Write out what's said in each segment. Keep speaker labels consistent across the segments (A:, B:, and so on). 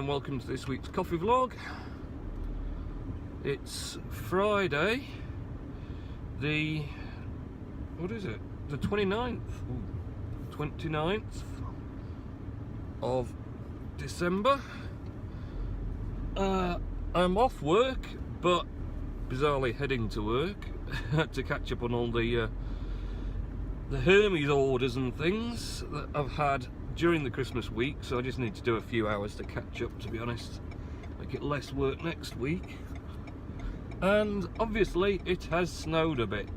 A: and welcome to this week's coffee vlog. It's Friday, the 29th? Ooh, 29th of December. I'm off work, but bizarrely heading to work to catch up on all the Hermes orders and things that I've had during the Christmas week, so I just need to do a few hours to catch up, to be honest, make it less work next week. And obviously it has snowed a bit.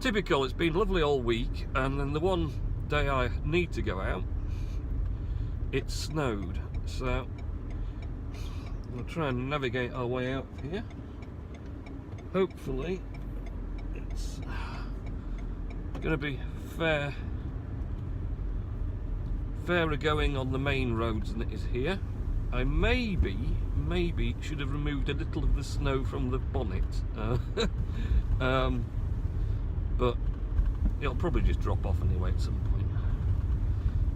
A: Typical, it's been lovely all week, and then the one day I need to go out, it snowed. So we'll try and navigate our way out here. Hopefully it's going to be fairer going on the main roads than it is here. I maybe should have removed a little of the snow from the bonnet, but it'll probably just drop off anyway at some point.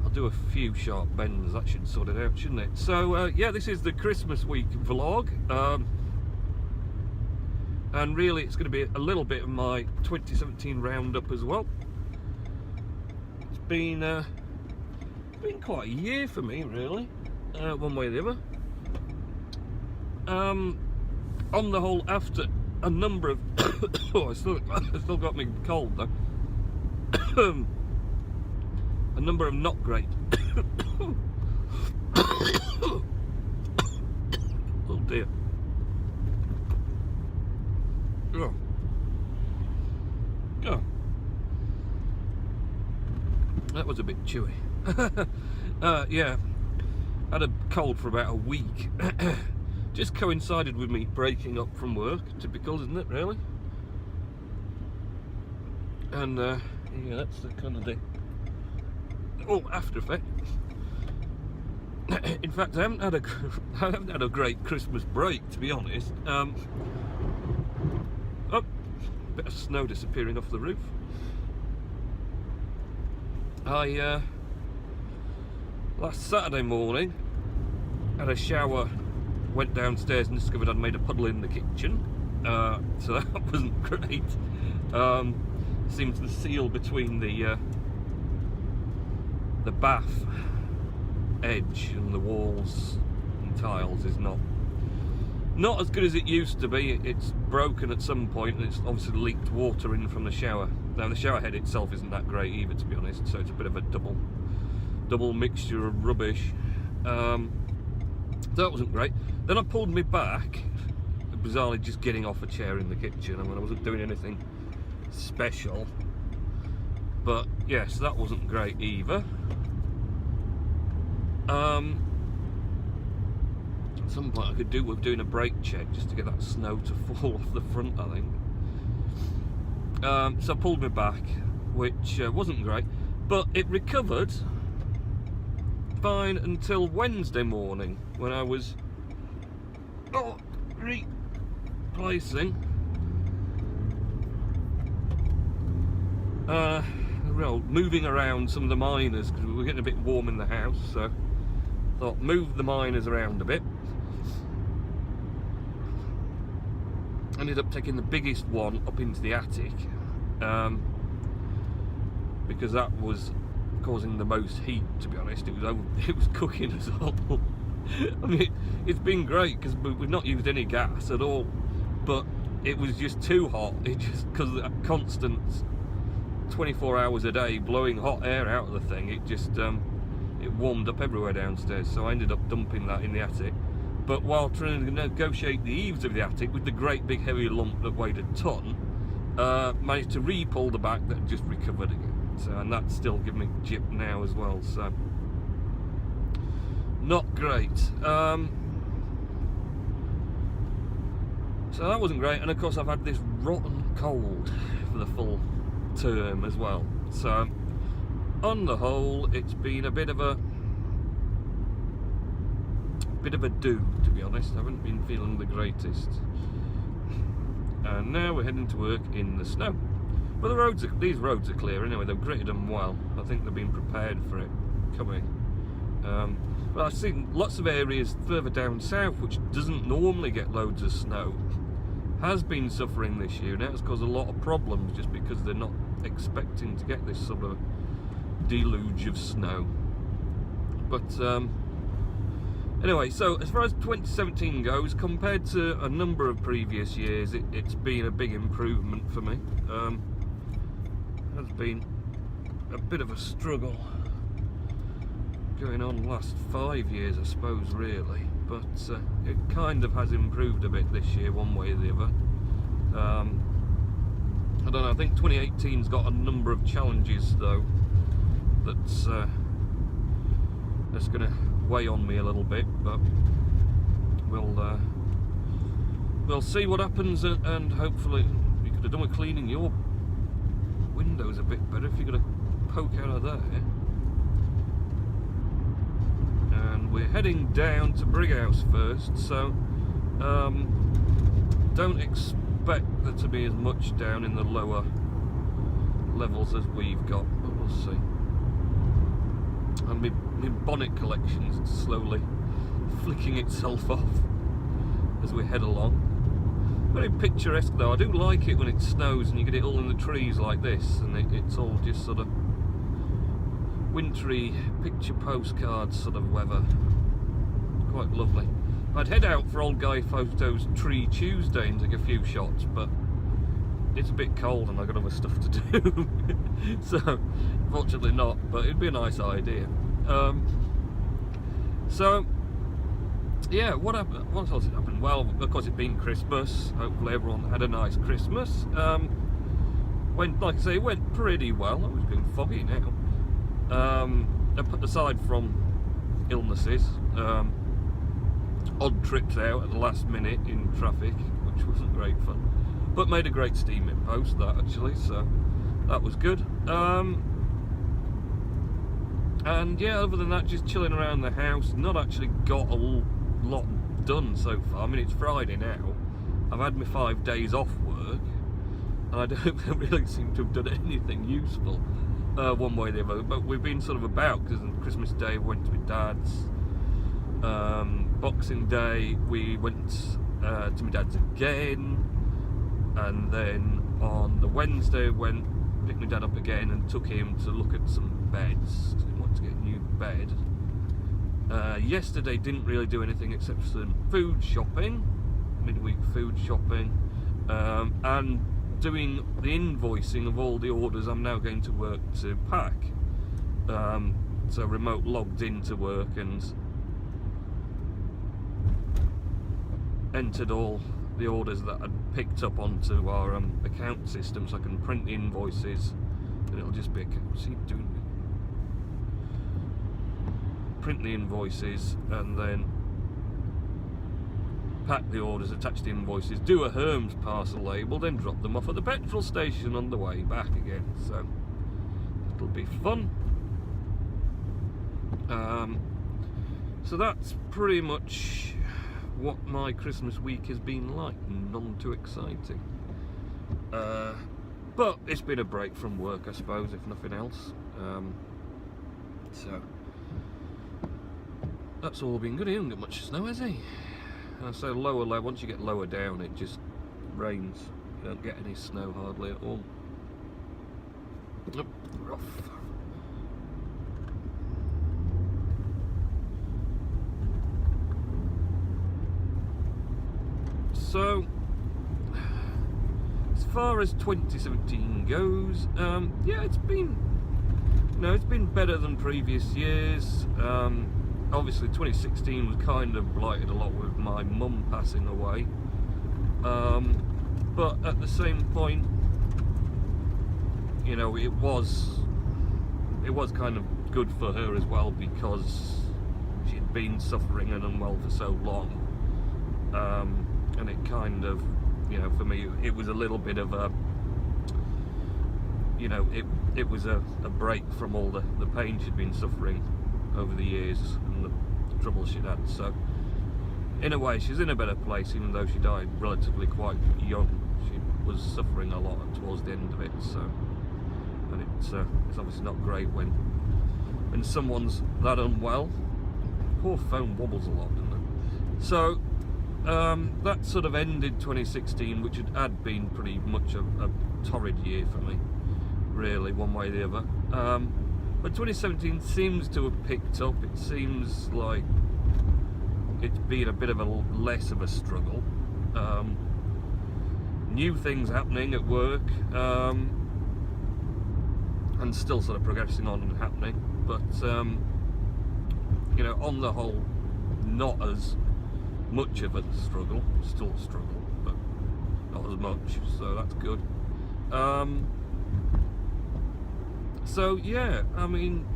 A: I'll do a few sharp bends, that should sort it out, shouldn't it? So yeah, this is the Christmas week vlog, and really it's going to be a little bit of my 2017 roundup as well. It's been quite a year for me, really, one way or the other. On the whole, after a number of oh, I still got me cold though. A number of not great oh dear. Oh. Oh. That was a bit chewy. Yeah, had a cold for about a week. Just coincided with me breaking up from work. Typical, isn't it, really? And yeah, that's the kind of the after effect. In fact, I haven't had a great Christmas break, to be honest. Oh, bit of snow disappearing off the roof. Last Saturday morning, had a shower, went downstairs and discovered I'd made a puddle in the kitchen, so that wasn't great. Seems the seal between the bath edge and the walls and tiles is not as good as it used to be. It's broken at some point, and it's obviously leaked water in from the shower. Now the shower head itself isn't that great either, to be honest, so it's a bit of a double mixture of rubbish. That wasn't great. Then I pulled me back, bizarrely just getting off a chair in the kitchen. I mean, I wasn't doing anything special, but yes, that wasn't great either. At some point I could do with doing a brake check just to get that snow to fall off the front, I think. So I pulled me back, which wasn't great, but it recovered fine until Wednesday morning, when I was replacing moving around some of the miners, because we were getting a bit warm in the house, so I thought move the miners around a bit. Ended up taking the biggest one up into the attic, because that was causing the most heat, to be honest. It was cooking us all. I mean, it's been great because we've not used any gas at all, but it was just too hot. It just, because of that constant 24 hours a day blowing hot air out of the thing, it just it warmed up everywhere downstairs, so I ended up dumping that in the attic. But while trying to negotiate the eaves of the attic with the great big heavy lump that weighed a ton, managed to re-pull the back that just recovered again. So, and that's still giving me jip now as well, so not great. So that wasn't great, and of course I've had this rotten cold for the full term as well. So on the whole, it's been a bit of a do, to be honest. I haven't been feeling the greatest. And now we're heading to work in the snow. But these roads are clear anyway. They've gritted them well. I think they've been prepared for it coming. But I've seen lots of areas further down south which doesn't normally get loads of snow has been suffering this year. Now it's caused a lot of problems just because they're not expecting to get this sort of deluge of snow. But anyway, so as far as 2017 goes, compared to a number of previous years, it's been a big improvement for me. Has been a bit of a struggle going on the last 5 years, I suppose, really, but it kind of has improved a bit this year, one way or the other. I don't know, I think 2018's got a number of challenges though that's going to weigh on me a little bit, but we'll see what happens, and hopefully you could have done with cleaning your windows a bit better if you're going to poke out of there. And we're heading down to Brighouse first, so don't expect there to be as much down in the lower levels as we've got, but we'll see. And my bonnet collection's slowly flicking itself off as we head along. Very picturesque though. I do like it when it snows and you get it all in the trees like this, and it's all just sort of wintry picture postcard sort of weather. Quite lovely. I'd head out for Old Guy Photos Tree Tuesday and take a few shots, but it's a bit cold and I've got other stuff to do. So fortunately not, but it'd be a nice idea. So yeah, what happened? What else has happened? Well, of course, it being Christmas. Hopefully, everyone had a nice Christmas. Went, like I say, it went pretty well. It was getting foggy now. Aside from illnesses, odd trips out at the last minute in traffic, which wasn't great fun, but made a great steaming post that actually. So that was good. And yeah, other than that, just chilling around the house. Not actually got a lot done so far. I mean, it's Friday now. I've had my 5 days off work, and I don't really seem to have done anything useful, one way or the other. But we've been sort of about, because on Christmas Day we went to my dad's. Boxing Day we went to my dad's again, and then on the Wednesday went picked my dad up again and took him to look at some beds. He wanted to get a new bed. Yesterday didn't really do anything except some food shopping, midweek food shopping, and doing the invoicing of all the orders I'm now going to work to pack. So remote logged into work and entered all the orders that I'd picked up onto our account system, so I can print the invoices and it'll just be what's he doing? Print the invoices and then pack the orders, attach the invoices, do a Hermes parcel label, then drop them off at the petrol station on the way back again. So it'll be fun. So that's pretty much what my Christmas week has been like. None too exciting, but it's been a break from work, I suppose, if nothing else. So that's all been good. He hasn't got much snow, has he? So lower level, once you get lower down, it just rains. You don't get any snow hardly at all. Oh, rough. So, as far as 2017 goes, yeah, it's been better than previous years. Obviously, 2016 was kind of blighted a lot with my mum passing away. But at the same point, you know, it was kind of good for her as well, because she'd been suffering and unwell for so long. And it kind of, you know, for me, it was a little bit of a, you know, it was a break from all the pain she'd been suffering over the years and the trouble she'd had. So in a way, she's in a better place, even though she died relatively quite young. She was suffering a lot towards the end of it. So, and it's obviously not great when someone's that unwell. poor phone wobbles a lot, doesn't it? So that sort of ended 2016, which had been pretty much a torrid year for me, really, one way or the other. But 2017 seems to have picked up. It seems like it's been a bit of a less of a struggle. New things happening at work, and still sort of progressing on and happening, but you know, on the whole, not as much of a struggle. Still a struggle, but not as much, so that's good. So yeah, I mean,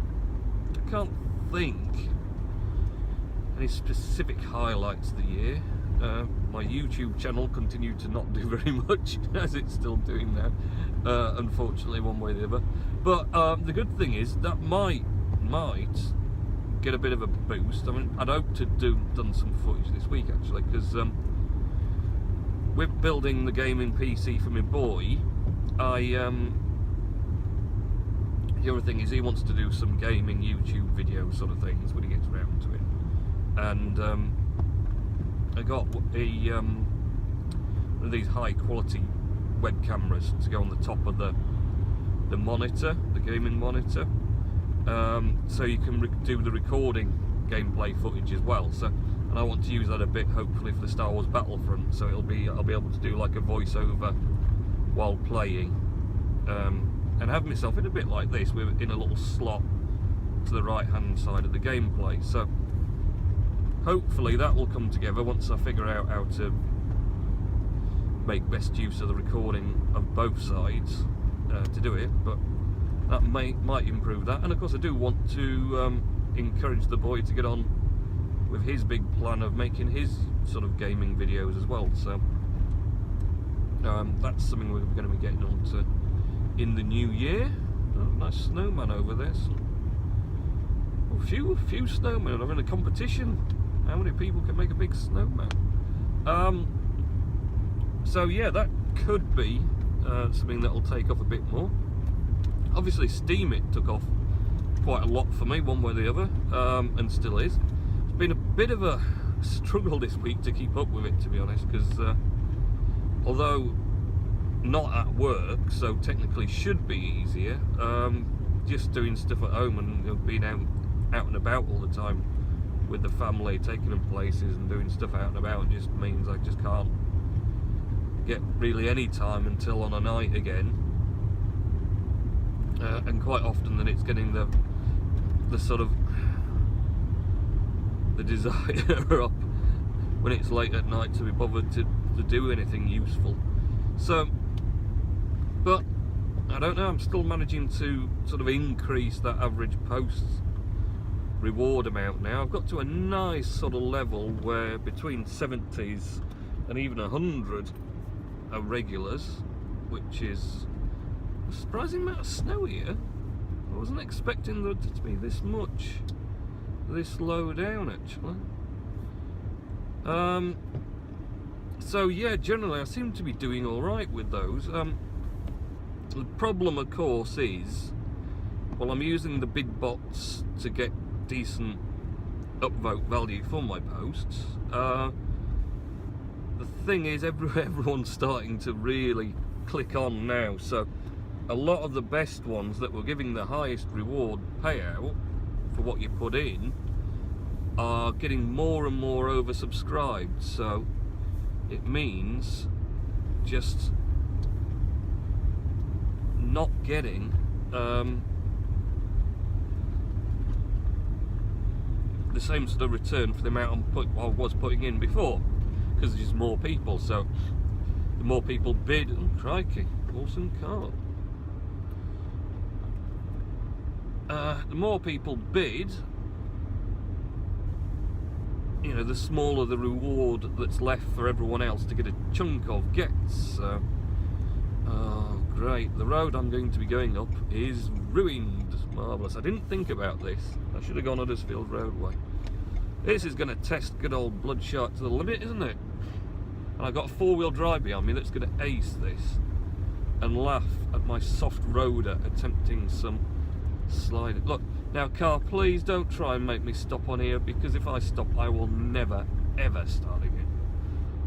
A: I can't think any specific highlights of the year. My YouTube channel continued to not do very much, as it's still doing now, unfortunately, one way or the other. But the good thing is that might get a bit of a boost. I mean, I'd hoped to done some footage this week, actually, because with building the gaming PC for my boy, the other thing is he wants to do some gaming YouTube video sort of things when he gets around to it, and I got one of these high quality web cameras to go on the top of the monitor, the gaming monitor, so you can do the recording gameplay footage as well. So, and I want to use that a bit, hopefully, for the Star Wars Battlefront. So I'll be able to do like a voiceover while playing, and have myself in a bit like this, in a little slot to the right hand side of the gameplay. So hopefully that will come together once I figure out how to make best use of the recording of both sides to do it, but that might improve that. And of course I do want to encourage the boy to get on with his big plan of making his sort of gaming videos as well. So that's something we're going to be getting on to in the new year. Oh, nice snowman over there. A few snowmen are in a competition. How many people can make a big snowman? So yeah, that could be something that will take off a bit more. Obviously Steam It took off quite a lot for me, one way or the other, and still is. It's been a bit of a struggle this week to keep up with it, to be honest, because although not at work, so technically should be easier, just doing stuff at home and being out and about all the time with the family, taking them places and doing stuff out and about, just means I just can't get really any time until on a night again, and quite often then it's getting the sort of the desire up when it's late at night to be bothered to do anything useful. So, but I don't know, I'm still managing to sort of increase that average posts reward amount now. I've got to a nice sort of level where between 70s and even 100 are regulars, which is a surprising amount of snow here. I wasn't expecting there to be this much, this low down actually. So yeah, generally I seem to be doing alright with those. The problem of course is, well, I'm using the big bots to get decent upvote value for my posts. The thing is, everyone's starting to really click on now, so a lot of the best ones that were giving the highest reward payout for what you put in are getting more and more oversubscribed, so it means just not getting the same sort of return for the amount I was putting in before, because there's just more people. So the more people bid, oh crikey, awesome card. The more people bid, you know, the smaller the reward that's left for everyone else to get a chunk of gets. So, oh great, the road I'm going to be going up is ruined. Marvellous. I didn't think about this. I should have gone Huddersfield Roadway. This is going to test good old Bloodshot to the limit, isn't it? And I've got a four-wheel drive behind me that's going to ace this and laugh at my soft roader attempting some sliding. Look, Now, car, please don't try and make me stop on here, because if I stop, I will never, ever start again.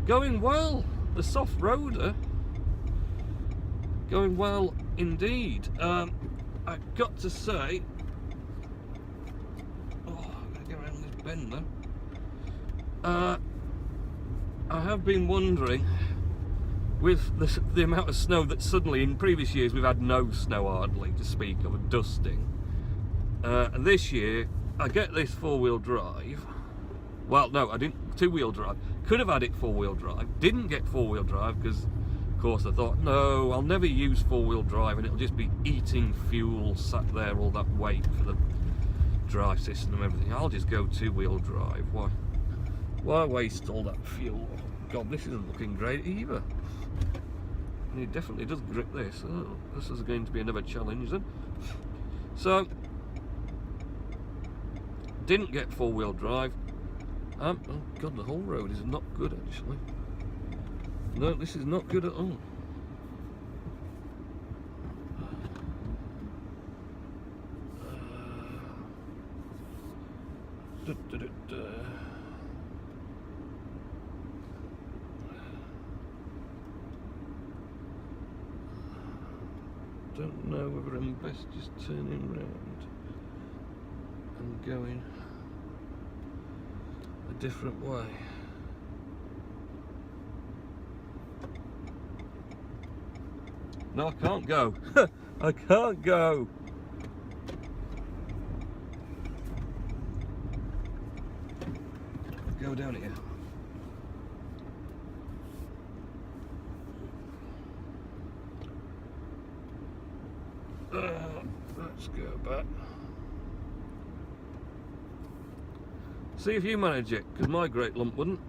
A: Going well, the soft roader. Going well indeed. I've got to say, I'm going to go around this bend now. I have been wondering, with the amount of snow that suddenly, in previous years, we've had no snow hardly to speak of, a dusting. And this year, I get this four-wheel drive. Well, no, I didn't. Two-wheel drive. Could have had it four-wheel drive. Didn't get four-wheel drive because, of course, I thought, no, I'll never use four-wheel drive, and it'll just be eating fuel, sat there all that weight for the drive system and everything. I'll just go two-wheel drive. Why waste all that fuel? God, this isn't looking great either. And it definitely does grip this. Oh, this is going to be another challenge then. So, didn't get four-wheel drive. Oh God, the whole road is not good actually. No, this is not good at all. Don't know whether I'm best just turning round and going a different way. No, I can't go. I can't go. Go down here. Let's go back. See if you manage it, because my great lump wouldn't.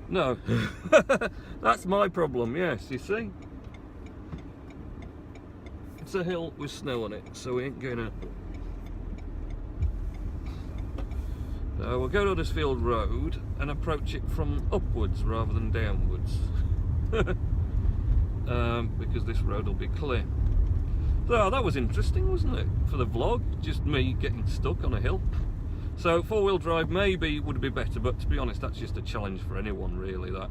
A: No. That's my problem, yes, you see. It's a hill with snow on it, so we ain't going to. We'll go to Huddersfield Road and approach it from upwards rather than downwards. Because this road will be clear. So that was interesting, wasn't it? For the vlog, just me getting stuck on a hill. So four-wheel drive maybe would be better, but to be honest, that's just a challenge for anyone really. That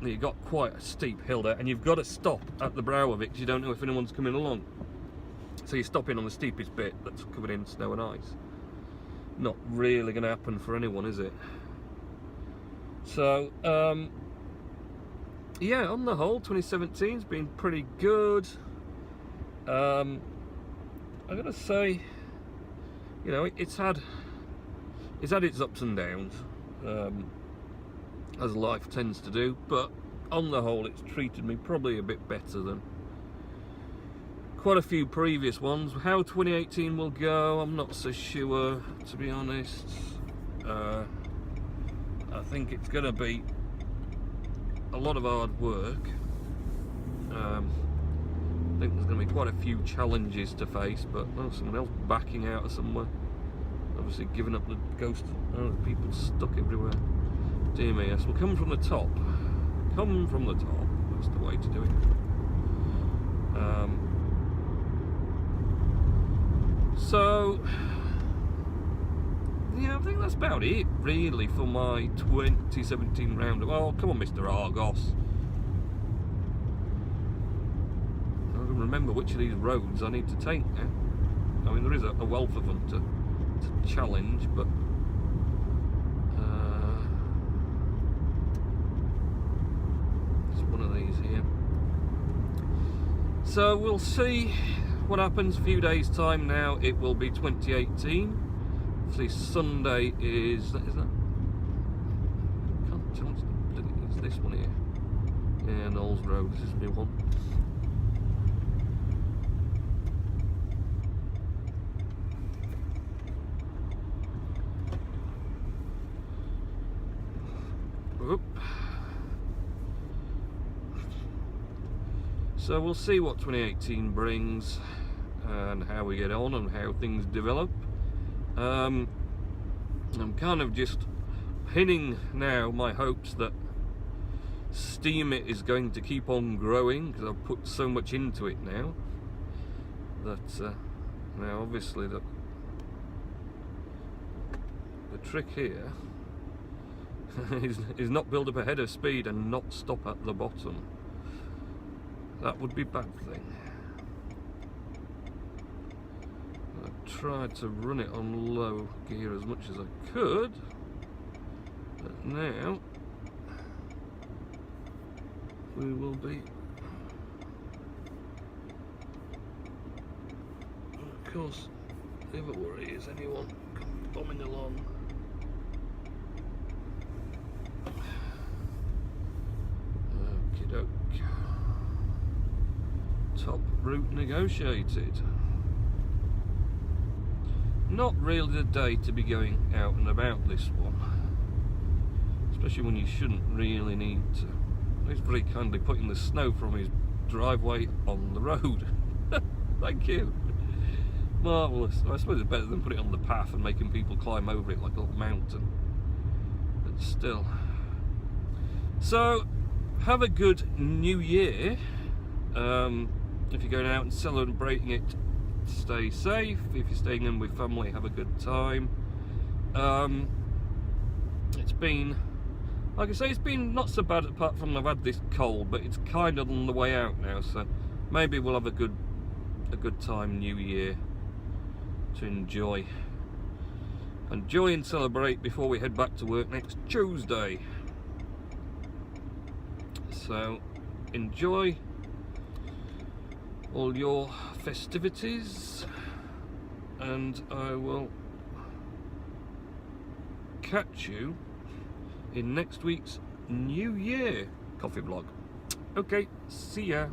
A: you've got quite a steep hill there, and you've got to stop at the brow of it because you don't know if anyone's coming along. So you're stopping on the steepest bit that's covered in snow and ice. Not really going to happen for anyone, is it? So yeah, on the whole, 2017's been pretty good. I gotta say, you know, it's had its ups and downs, as life tends to do. But on the whole, it's treated me probably a bit better than quite a few previous ones. How 2018 will go, I'm not so sure, to be honest. I think it's gonna be a lot of hard work. I think there's going to be quite a few challenges to face, but someone else backing out of somewhere, obviously giving up the ghost. People stuck everywhere. Dear me, yes, we'll come from the top. Come from the top, that's the way to do it. So yeah, I think that's about it really for my 2017 roundup. Oh, come on, Mr Argos. I can remember which of these roads I need to take now. I mean, there is a wealth of them to challenge, but it's one of these here. So we'll see what happens. A few days time now, it will be 2018. See, Sunday is that? Can't tell. It's this one here. Yeah, Knowles Road. This is the new one. Oop. So we'll see what 2018 brings and how we get on and how things develop. I'm kind of just pinning now my hopes that Steam It is going to keep on growing, because I've put so much into it now that now obviously the trick here is not build up ahead of speed and not stop at the bottom. That would be a bad thing. I tried to run it on low gear as much as I could, but now we will be, of course, the other worry is anyone bombing along. Okie doke. Top route negotiated. Not really the day to be going out and about this one, especially when you shouldn't really need to. He's very kindly putting the snow from his driveway on the road. Thank you. Marvellous. I suppose it's better than put it on the path and making people climb over it like a little mountain. But still. So, have a good new year. If you're going out and celebrating it, stay safe. If you're staying in with family, have a good time. It's been, like I say, it's been not so bad apart from I've had this cold, but it's kind of on the way out now, so maybe we'll have a good time New Year to enjoy and celebrate before we head back to work next Tuesday. So enjoy all your festivities, and I will catch you in next week's New Year coffee vlog. Okay, see ya.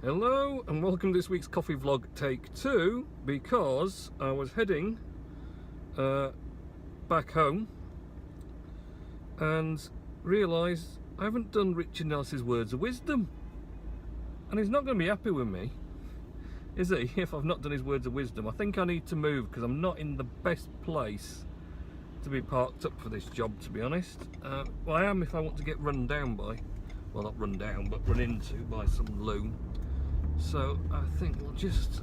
A: Hello and welcome to this week's coffee vlog take 2, because I was heading back home and realised I haven't done Richard Nellis's words of wisdom, and he's not going to be happy with me, is he, if I've not done his words of wisdom. I think I need to move because I'm not in the best place to be parked up for this job, to be honest. Well, I am if I want to get run down by, well, not run down, but run into by some loon. So I think we'll just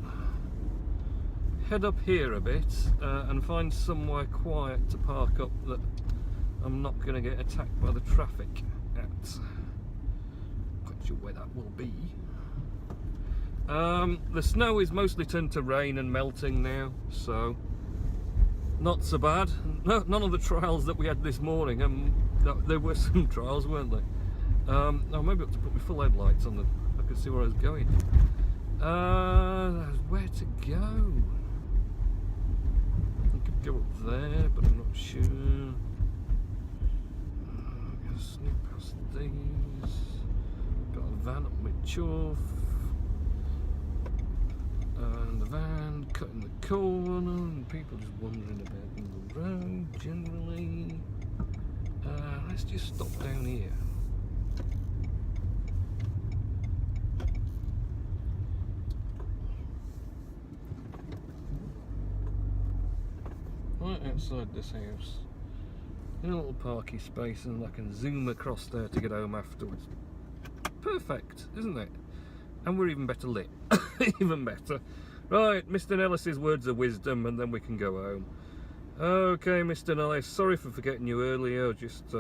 A: head up here a bit and find somewhere quiet to park up that I'm not going to get attacked by the traffic at. Quite sure where that will be. The snow is mostly turned to rain and melting now, so not so bad. No, none of the trials that we had this morning, there were some trials, weren't there? Oh, maybe I have to put my full headlights on, I could see where I was going. Where to go? I could go up there, but I'm not sure. I'm going to sneak past these. Got a van up my chuff. And the van cutting the corner, and people just wandering about in the road generally. Let's just stop down here. Right outside this house, in a little parky space, and I can zoom across there to get home afterwards. Perfect, isn't it? And we're even better lit. Even better. Right, Mr Nellis's words of wisdom, and then we can go home. Okay, Mr Nellis, sorry for forgetting you earlier. Just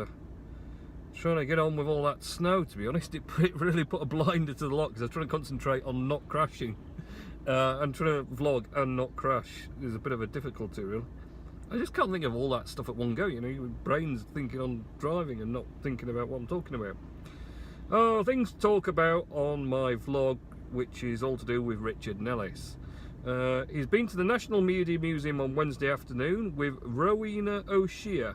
A: trying to get on with all that snow, to be honest. It really put a blinder to the lot, because I was trying to concentrate on not crashing. And trying to vlog and not crash is a bit of a difficulty, really. I just can't think of all that stuff at one go, you know. Your brain's thinking on driving and not thinking about what I'm talking about. Oh, things to talk about on my vlog, which is all to do with Richard Nellis. He's been to the National Media Museum on Wednesday afternoon with Rowena O'Shea,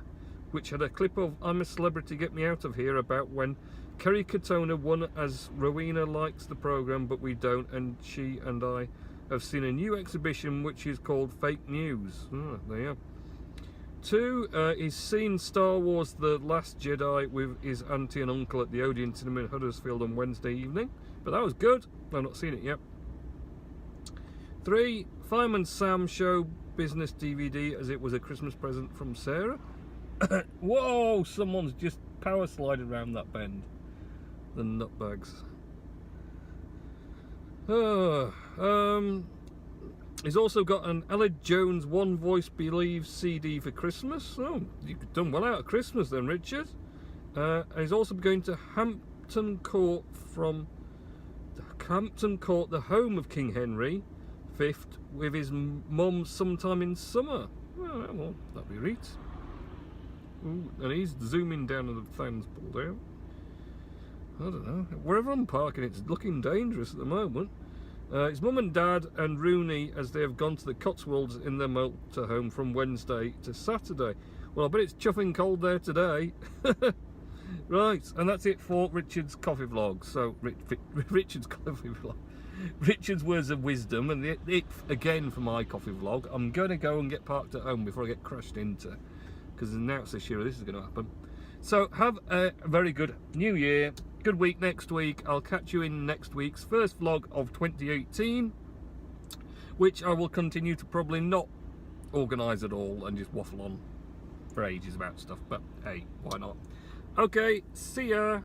A: which had a clip of "I'm a Celebrity, Get Me Out of Here" about when Kerry Katona won, as Rowena likes the programme but we don't, and she and I have seen a new exhibition which is called Fake News. Oh, there you are. 2, he's seen Star Wars The Last Jedi with his auntie and uncle at the Odeon Cinema in Huddersfield on Wednesday evening, but that was good. I've not seen it yet. 3, Fireman Sam show business DVD as it was a Christmas present from Sarah. Whoa, someone's just power slided around that bend. The nutbags. He's also got an Ella Jones One Voice Believes CD for Christmas. Oh, you've done well out of Christmas then, Richard. And he's also going to Hampton Court, the home of King Henry V, with his mum sometime in summer. Well, that'd be right. Ooh, and he's zooming down and the fan's pulled out. I don't know. Wherever I'm parking, it's looking dangerous at the moment. His mum and dad and Rooney, as they have gone to the Cotswolds in their motorhome from Wednesday to Saturday. Well, I bet it's chuffing cold there today. Right, and that's it for Richard's coffee vlog. So, Richard's coffee vlog. Richard's words of wisdom, and it again for my coffee vlog. I'm going to go and get parked at home before I get crashed into, because now it's this year this is going to happen. So, have a very good New Year. Good week next week. I'll catch you in next week's first vlog of 2018, which I will continue to probably not organise at all and just waffle on for ages about stuff, but hey, why not? Okay, see ya.